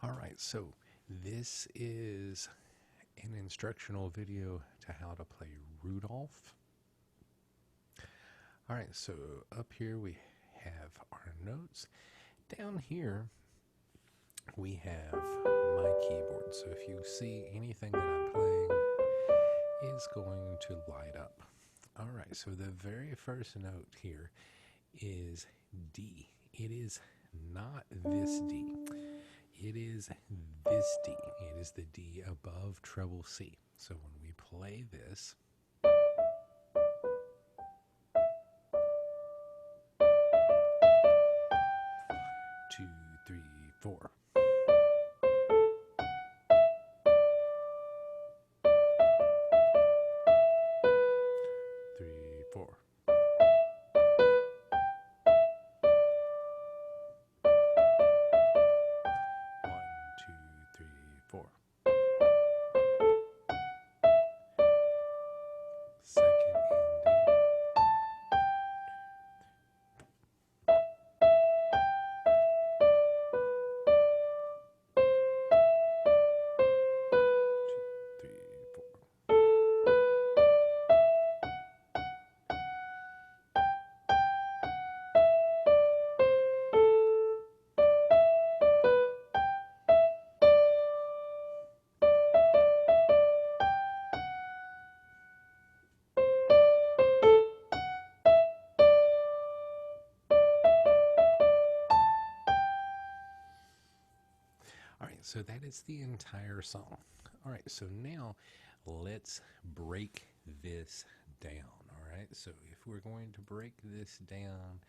All right, so this is an instructional video to how to play Rudolph. All right, so up here we have our notes. Down here we have my keyboard. So if you see anything that I'm playing, it's going to light up. All right, so the very first note here is D. It is not this D. It is this D. It is the D above treble C. So when we play this, 2, 3, 4. Three, 4. Second ending. So that is the entire song. All right, so now let's break this down. All right, so if we're going to break this down,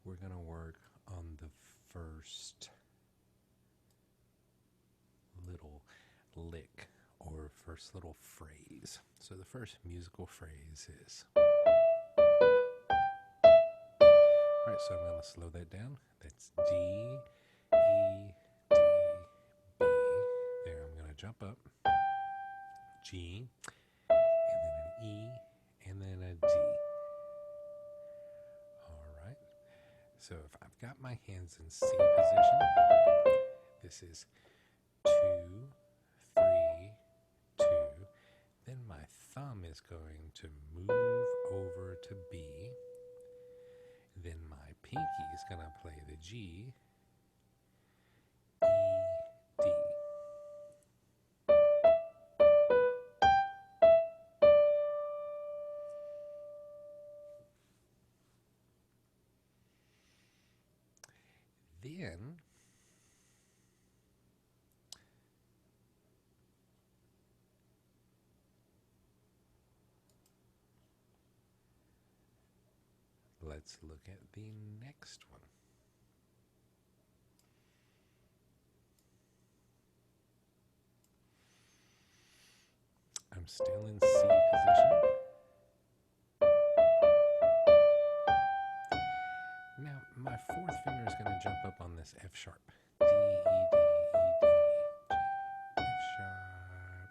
we're going to work on the first little lick or first little phrase. So the first musical phrase is. All right, so I'm going to slow that down. That's D, E, D, B. There, I'm going to jump up. G, and then an E, and then a D. All right. So if I've got my hands in C position, this is 2, 3, 2. Then my thumb is going to move over to B. Then my pinky is going to play the G, E, D. Then let's look at the next one. I'm still in C position. Now, my fourth finger is going to jump up on this F sharp. D, E, D, E, D, G, F sharp.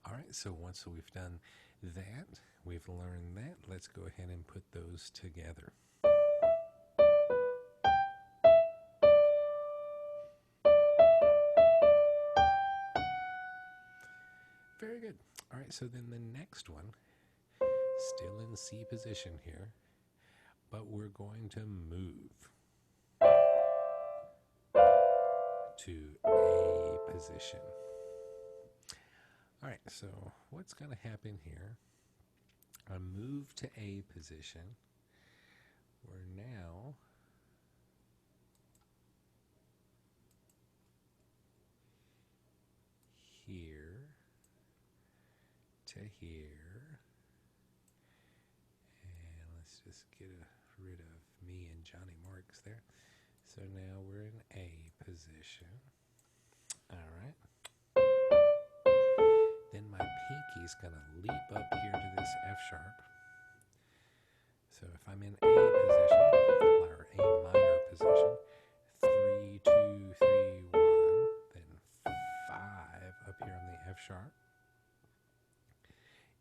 All right, so once we've done that, we've learned that, let's go ahead and put those together. Very good. All right, so then the next one, still in C position here, but we're going to move to A position. All right, so what's going to happen here? I move to A position. We're now here to here. And let's just get rid of me and Johnny Marks there. So now we're in A position. All right. Then my pinky's going to leap up here to this F sharp. So if I'm in A position, or A minor position, 3, 2, 3, 1, then 5 up here on the F sharp.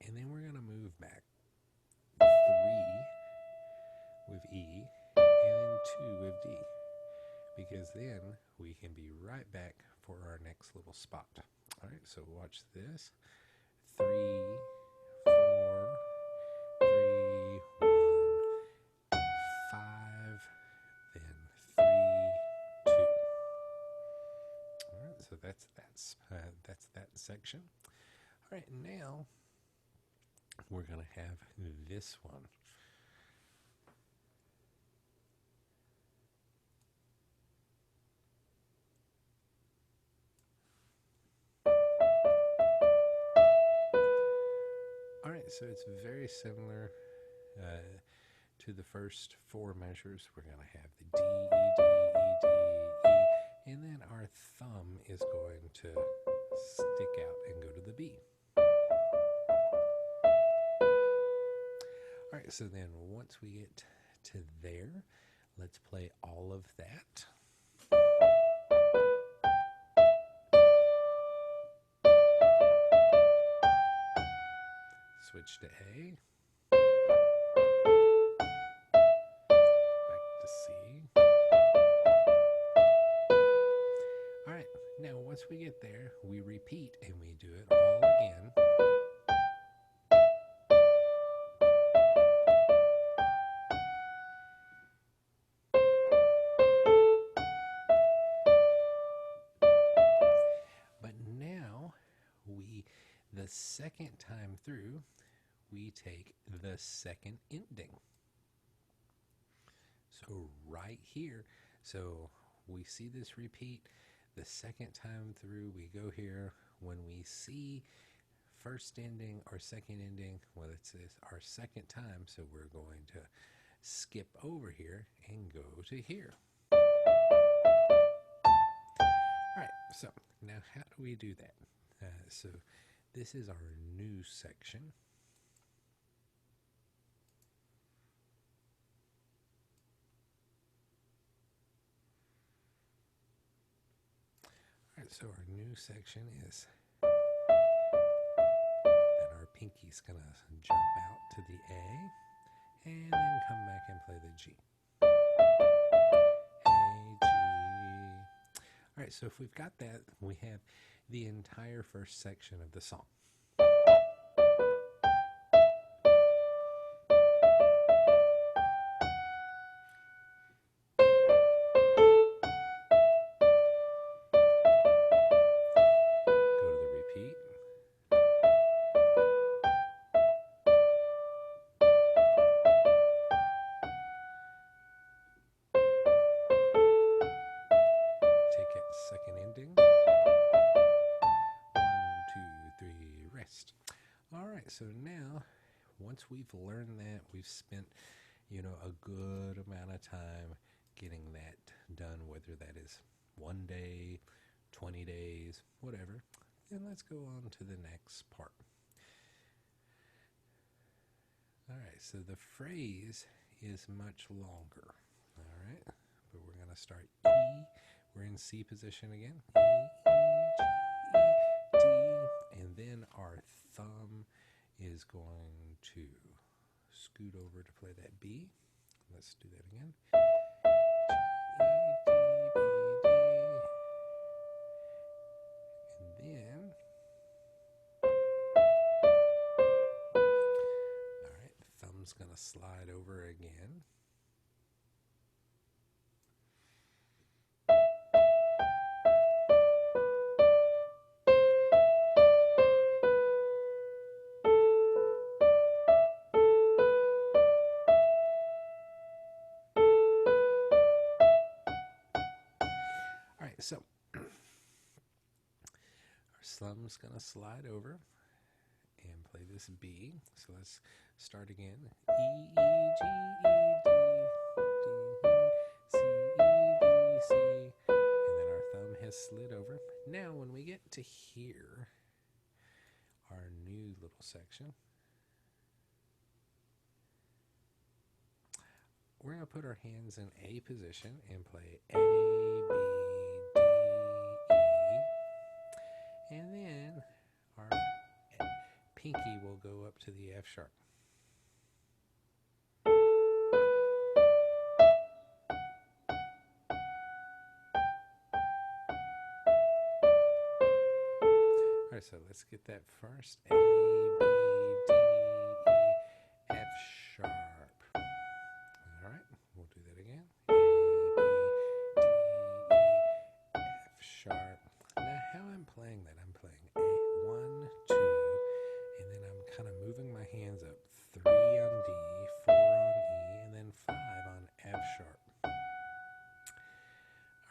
And then we're going to move back 3 with E, and then 2 with D. because then we can be right back for our next little spot. All right, so watch this. 3, 4, 3, 1, 5, then 3, 2. All right, so that's that section. All right, now we're going to have this one. All right, so it's very similar to the first 4 measures. We're going to have the D, E, D, E, D, E, and then our thumb is going to stick out and go to the B. All right, so then once we get to there, let's play all of that. Switch to A. Back to C. All right, now once we get there, we repeat and we do it all again. The second time through, we take the second ending. So right here, so we see this repeat. The second time through, we go here. When we see first ending or second ending, well, it's our second time, so we're going to skip over here and go to here. All right, so now how do we do that? So this is our new section. All right, so our new section is that our pinky's gonna jump out to the A and then come back and play the G. A, G. All right, so if we've got that, we have the entire first section of the song. Go to the repeat. Take it second ending. 1, 2, 3, rest. All right, so now once we've learned that, we've spent, a good amount of time getting that done, whether that is 1 day, 20 days, whatever. And let's go on to the next part. All right, so the phrase is much longer. All right, but we're going to start E. We're in C position again. E, E, G, E, D. And then our thumb is going to scoot over to play that B. Let's do that again. G, E, D, B, D. And then, all right, thumb's going to slide over again. So our thumb's going to slide over and play this B. So let's start again. E, E, G, E, D, D, C, E, D, C. And then our thumb has slid over. Now when we get to here, our new little section, we're going to put our hands in A position and play A, B, and then our pinky will go up to the F sharp. so let's get that first. A, B, D, E, F sharp. All right, we'll do that again. A, B, D, E, F sharp. Now, how I'm playing that, I'm playing A, 1, 2, and then I'm kind of moving my hands up. 3 on D, 4 on E, and then 5 on F sharp.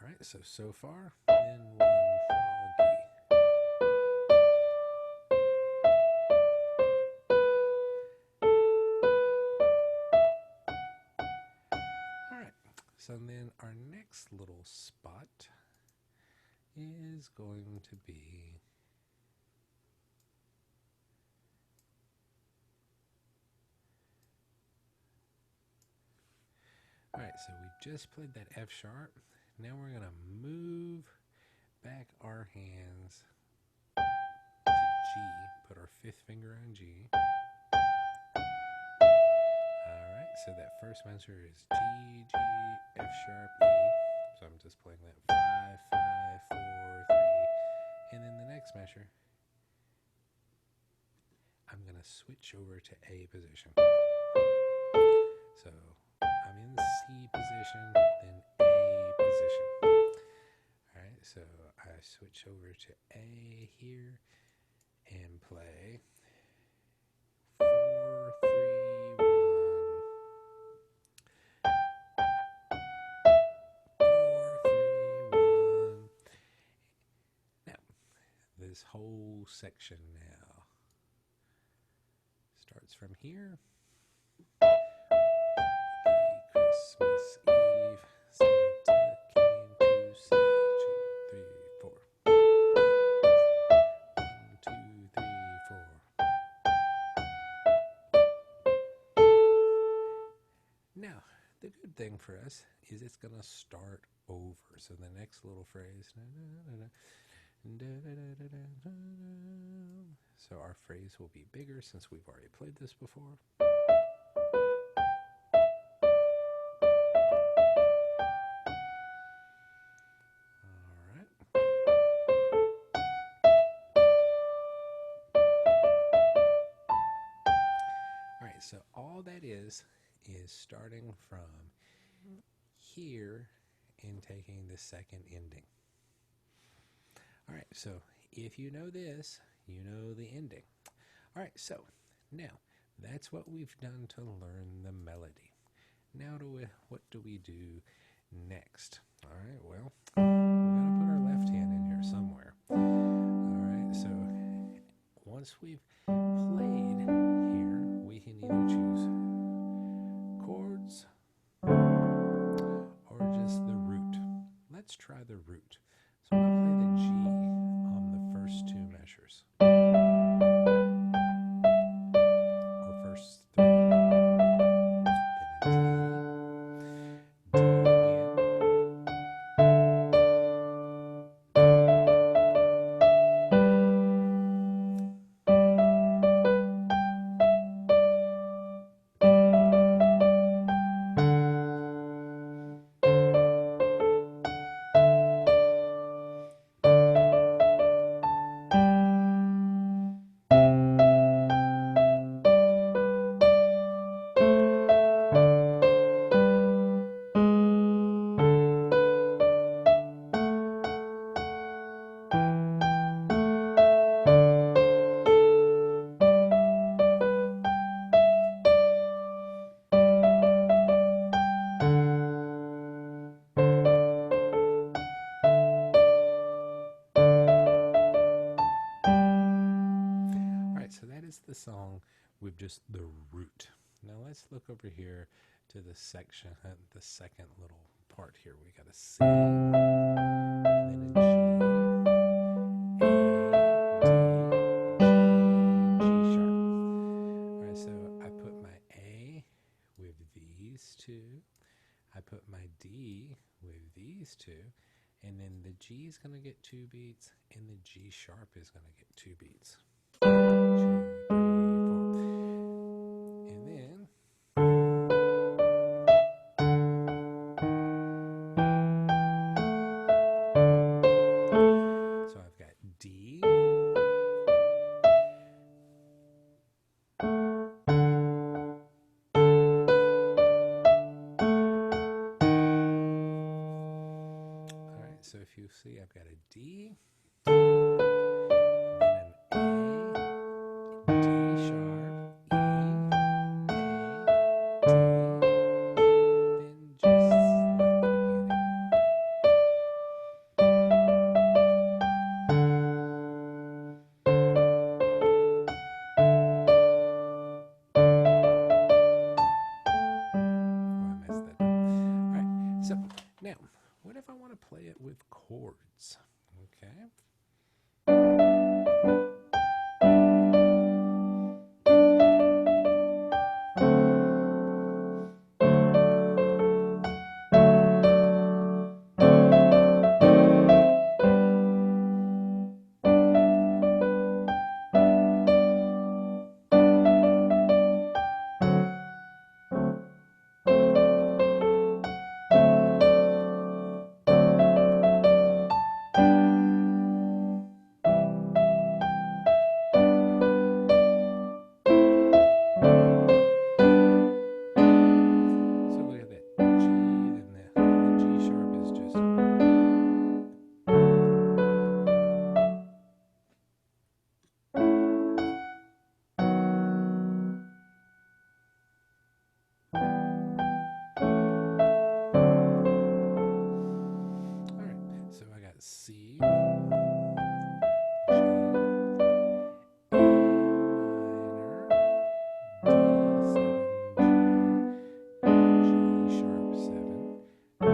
All right, so far, then 1 froggy. All right, so then our next little spot is going to be all right, so we just played that F sharp. Now we're going to move back our hands to G, put our 5th finger on G. Alright, so that first measure is G, G, F sharp, E. So I'm just playing that 5, 5, 4, 3. And then the next measure, I'm going to switch over to A position. So I'm in C position, then A position. Alright, so I switch over to A here and play 4, 3, 1. 4, 3, 1. Now, this whole section now starts from here. Christmas Eve, Santa came to say 2, 3, 4. 1, 2, 3, 4. Now, the good thing for us is it's going to start over. So the next little phrase, so our phrase will be bigger since we've already played this before. So all that is starting from here and taking the second ending. All right, so if you know this, you know the ending. All right, so now that's what we've done to learn the melody. Now what do we do next? All right, well, we've got to put our left hand in here somewhere. All right, so once we've played here, we can either choose chords or just the root. Let's try the root. So I'm going to play the G on the first 2 measures. Or first 3. Then a D. The song with just the root. Now let's look over here to the section, the second little part here. We got a C, then a G, A, D, G sharp. All right, so I put my A with these 2. I put my D with these 2, and then the G is going to get 2 beats, and the G sharp is going to get 2 beats. 2, 3, 4. And then so I've got D, so if you see, I've got a D, then an A, D sharp, E, A, D, then just like the beginning. So now, what if I want to play it with chords? Okay. C, G, A minor, D7, G, G sharp 7, D.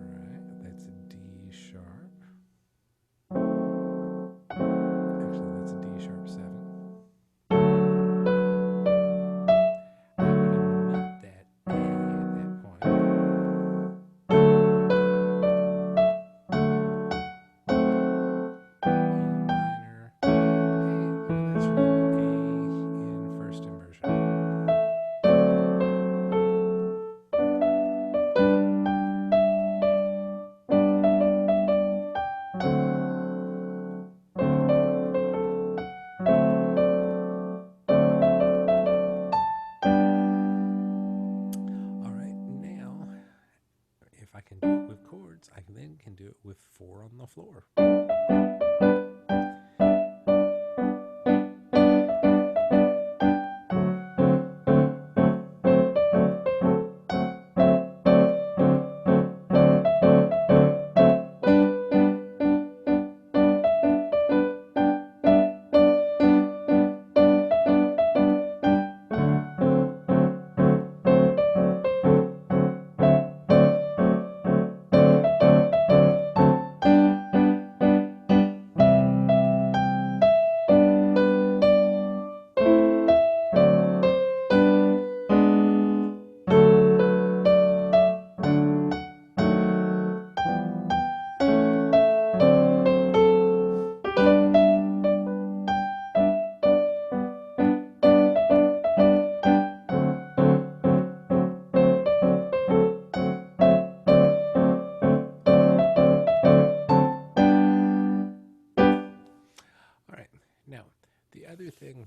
Alright, that's a D sharp. Actually, that's a D sharp 7. If I can do it with chords, I then can do it with 4 on the floor.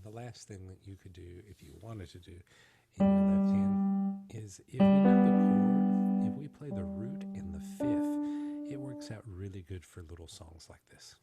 The last thing that you could do if you wanted to do in your left hand is if we know the chord, if we play the root in the 5th, it works out really good for little songs like this.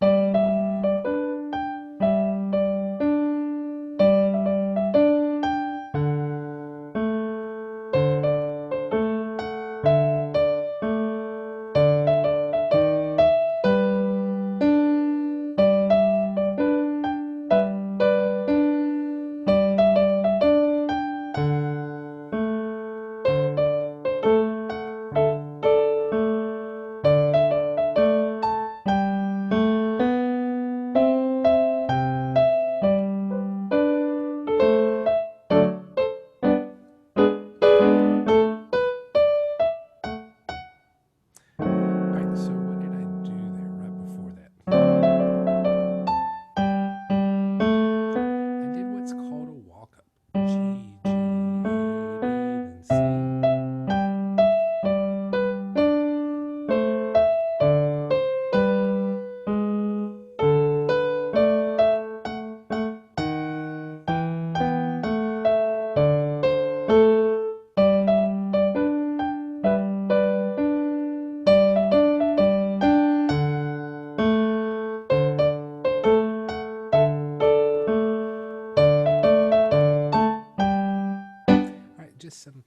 just some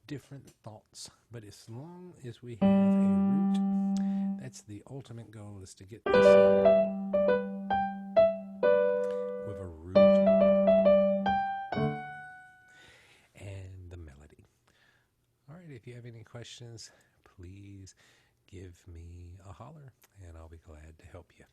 different thoughts. But as long as we have a root, that's the ultimate goal, is to get this with a root and the melody. All right, if you have any questions, please give me a holler, and I'll be glad to help you.